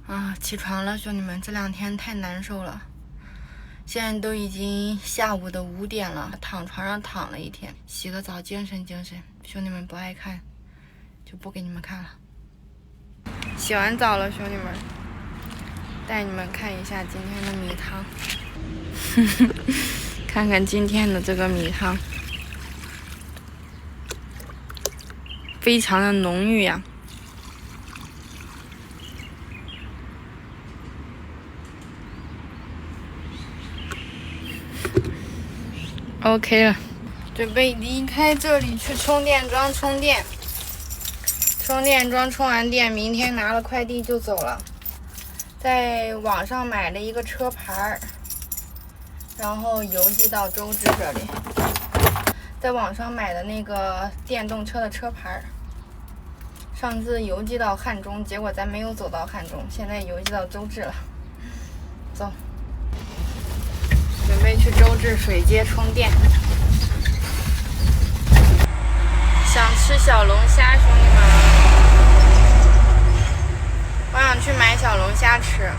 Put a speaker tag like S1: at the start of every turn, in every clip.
S1: 啊，起床了，兄弟们，这2天太难受了。现在都已经下午的5点了，躺床上躺了一天，洗个澡，精神。兄弟们不爱看，就不给你们看了。洗完澡了，兄弟们，带你们看一下今天的米汤。看看今天的这个米汤，非常的浓郁呀。OK 了，准备离开这里去充电桩充电。充电桩充完电，明天拿了快递就走了。在网上买了一个车牌，然后邮寄到周至这里。在网上买的那个电动车的车牌，上次邮寄到汉中，结果咱没有走到汉中，现在邮寄到周至了。走。准备去周至水街充电，想吃小龙虾，兄弟们，我想去买小龙虾吃。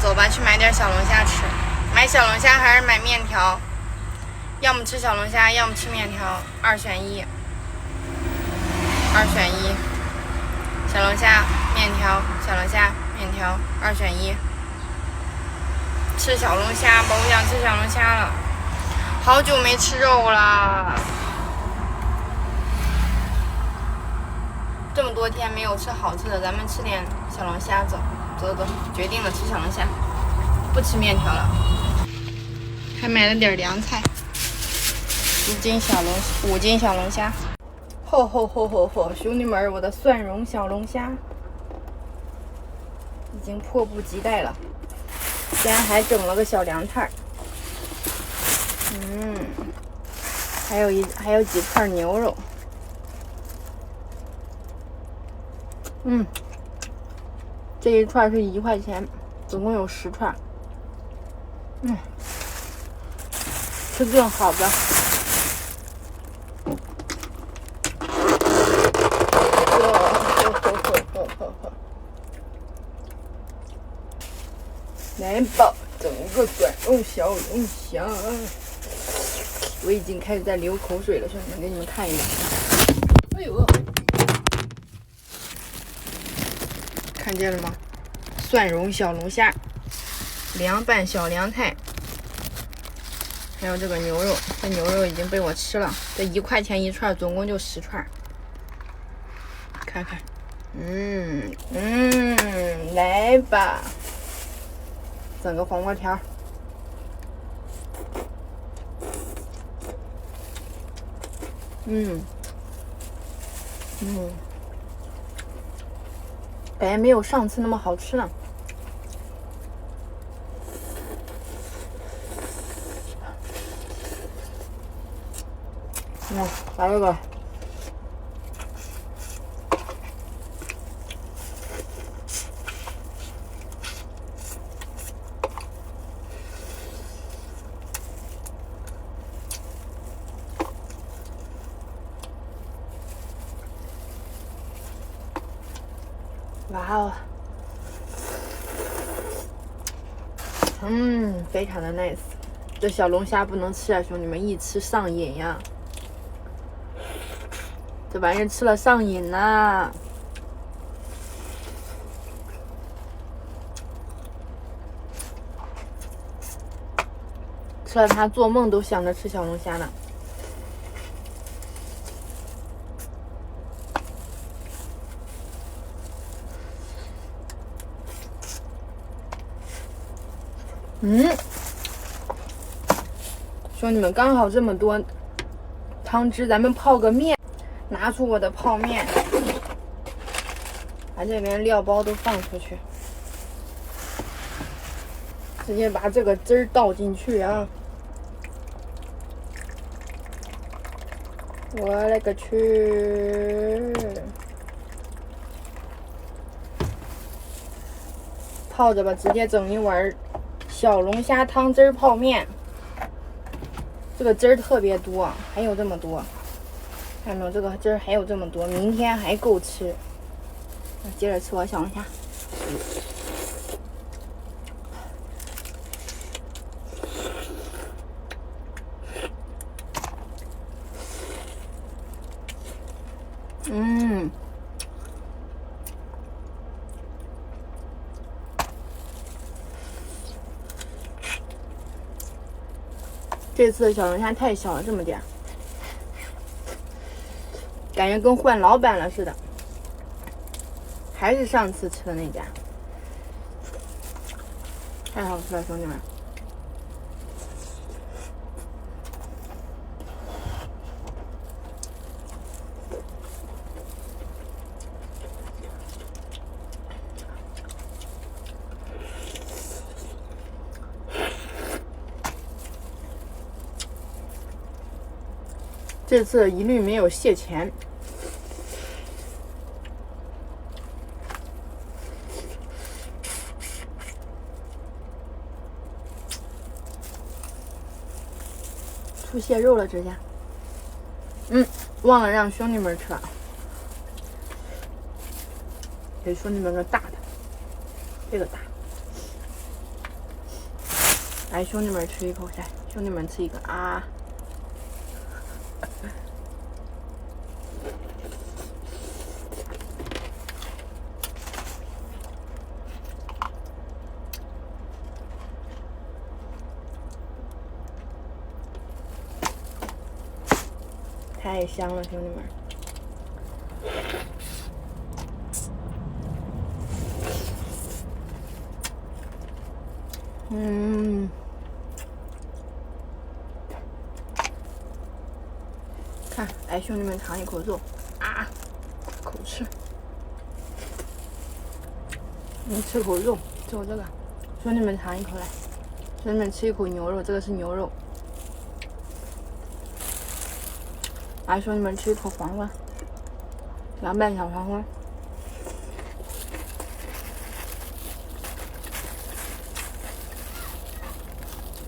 S1: 走吧，去买点小龙虾吃。买小龙虾还是买面条？要么吃小龙虾，要么吃面条，2选1。2选1，小龙虾面条，小龙虾面条，2选1。吃小龙虾吧，我想吃小龙虾了，好久没吃肉了，这么多天没有吃好吃的，咱们吃点小龙虾。走，决定了吃小龙虾，不吃面条了。还买了点凉菜，5斤小龙虾，嚯，兄弟们，我的蒜蓉小龙虾已经迫不及待了。今天还整了个小凉菜，还有几块牛肉，这一串是1块钱，总共有10串，吃顿好的。来吧，整个蒜蓉小龙虾，我已经开始在流口水了，兄弟们，给你们看一眼。哎呦，看见了吗？蒜蓉小龙虾，凉拌小凉菜，还有这个牛肉，这牛肉已经被我吃了，这1块钱1串，总共就10串，看看，来吧。整个黄瓜条，感觉没有上次那么好吃了。来这个。哇哦，非常的 nice。这小龙虾不能吃啊，兄弟们，一吃上瘾呀！这玩意儿吃了上瘾呐！吃了它做梦都想着吃小龙虾呢。兄弟们，刚好这么多汤汁，咱们泡个面。拿出我的泡面，把这边料包都放出去，直接把这个汁儿倒进去啊！我勒个去！泡着吧，直接整一碗小龙虾汤汁泡面。这个汁儿特别多，还有这么多，看到没有？这个汁儿还有这么多，明天还够吃。接着吃我小龙虾。这次的小龙虾太小了，这么点，感觉跟换老板了似的。还是上次吃的那家，太好吃了，兄弟们！这次一律没有蟹钳。出蟹肉了，这下。忘了让兄弟们吃了，给兄弟们个大的，这个大。来，兄弟们吃一口，来，兄弟们吃一个啊！太香了，兄弟们！看，来，兄弟们尝一口肉啊，口吃。吃口肉，吃口这个。兄弟们尝一口来，兄弟们吃一口牛肉，这个是牛肉。来，兄弟们吃一口黄瓜，凉拌小黄瓜。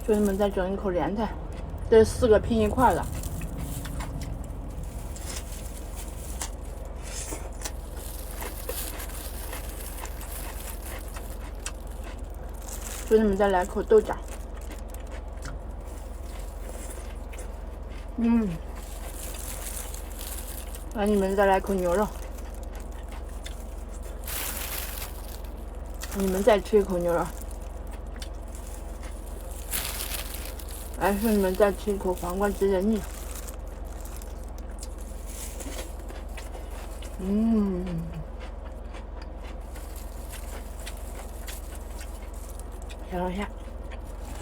S1: 兄弟们再整一口莲菜，这4个拼一块的。兄弟们再来口豆角。来，你们再来口牛肉。你们再吃一口牛肉。来，兄弟们再吃一口黄瓜直接腻。小龙虾，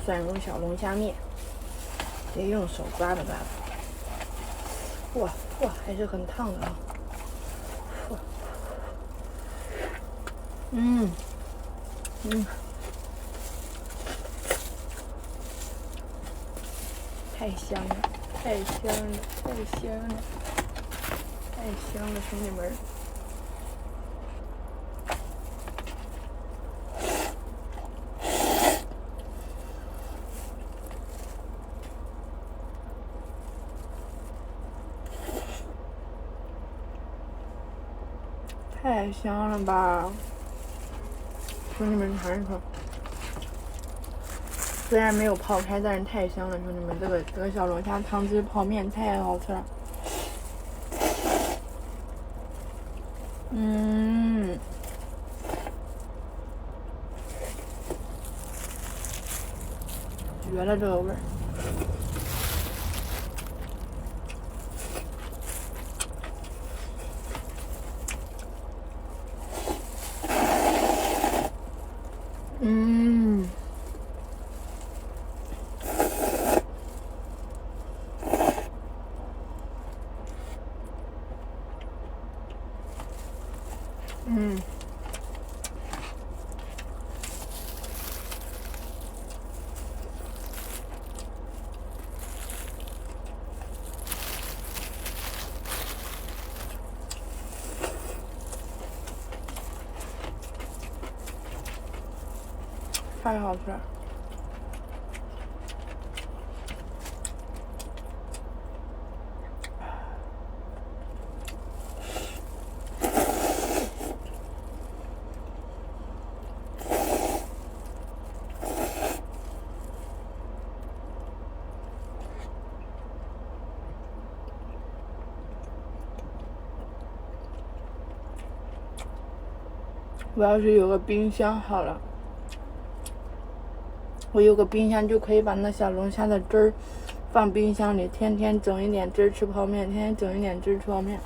S1: 蒜蓉小龙虾面，得用手刮的刮的。哇，还是很烫的啊！太香了，太香了，太香了，太香了，兄弟们！太香了吧！兄弟们尝一口，虽然没有泡开，但是太香了，兄弟们！这个小龙虾汤汁泡面太好吃了。绝了，这个味儿！太好吃了。我要是有个冰箱好了，我有个冰箱就可以把那小龙虾的汁儿放冰箱里，天天整一点汁吃泡面，天天整一点汁吃泡面，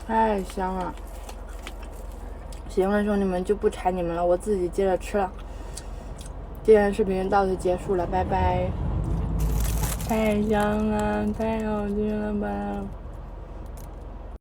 S1: 太香了。行了，兄弟们，就不馋你们了，我自己接着吃了。今天视频到此结束了，拜拜。太香了，太好吃了吧！